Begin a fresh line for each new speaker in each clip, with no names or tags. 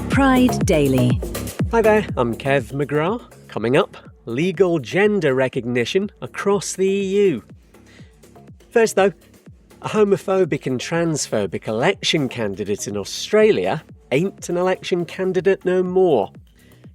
Pride Daily.
Hi there, I'm Kev McGrath. Coming up, legal gender recognition across the EU. First though, a homophobic and transphobic election candidate in Australia ain't an election candidate no more.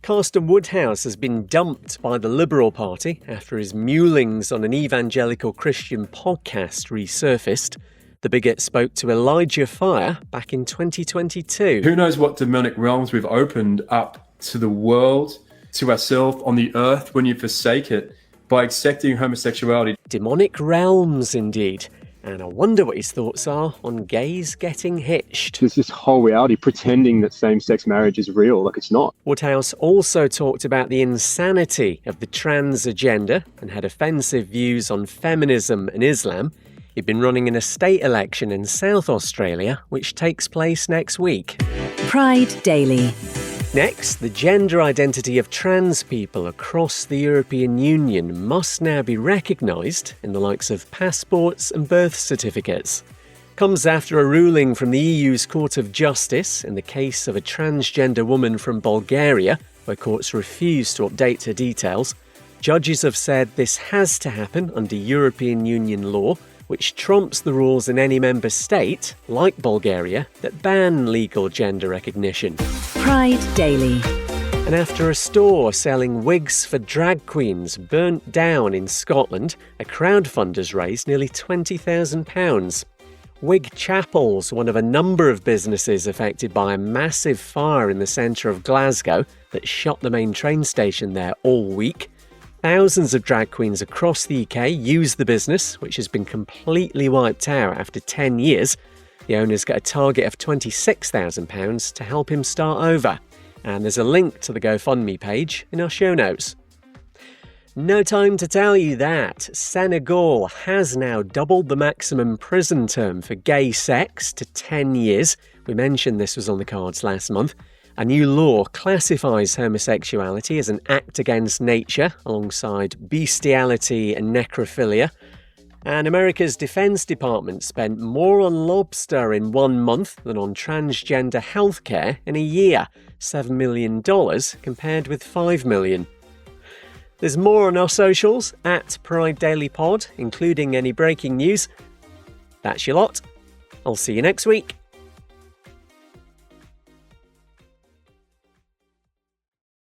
Carston Woodhouse has been dumped by the Liberal Party after his mewlings on an evangelical Christian podcast resurfaced. The bigot spoke to Elijah Fire back in 2022.
Who knows what demonic realms we've opened up to the world, to ourselves on the earth when you forsake it by accepting homosexuality.
Demonic realms, indeed. And I wonder what his thoughts are on gays getting hitched.
There's this whole reality pretending that same-sex marriage is real, like it's not.
Woodhouse also talked about the insanity of the trans agenda and had offensive views on feminism and Islam. He'd been running an estate election in South Australia, which takes place next week.
Pride Daily.
Next, the gender identity of trans people across the European Union must now be recognised in the likes of passports and birth certificates. Comes after a ruling from the EU's Court of Justice in the case of a transgender woman from Bulgaria, where courts refused to update her details. Judges have said this has to happen under European Union law, which trumps the rules in any member state, like Bulgaria, that ban legal gender recognition.
Pride Daily.
And after a store selling wigs for drag queens burnt down in Scotland, a crowdfunder's raised nearly £20,000. Wig Chapel's one of a number of businesses affected by a massive fire in the centre of Glasgow that shut the main train station there all week. Thousands of drag queens across the UK use the business, which has been completely wiped out after 10 years. The owner's got a target of £26,000 to help him start over. And there's a link to the GoFundMe page in our show notes. No time to tell you that Senegal has now doubled the maximum prison term for gay sex to 10 years. We mentioned this was on the cards last month. A new law classifies homosexuality as an act against nature, alongside bestiality and necrophilia. And America's Defense Department spent more on lobster in 1 month than on transgender healthcare in a year, $7 million compared with $5 million. There's more on our socials at Pride Daily Pod, including any breaking news. That's your lot. I'll see you next week.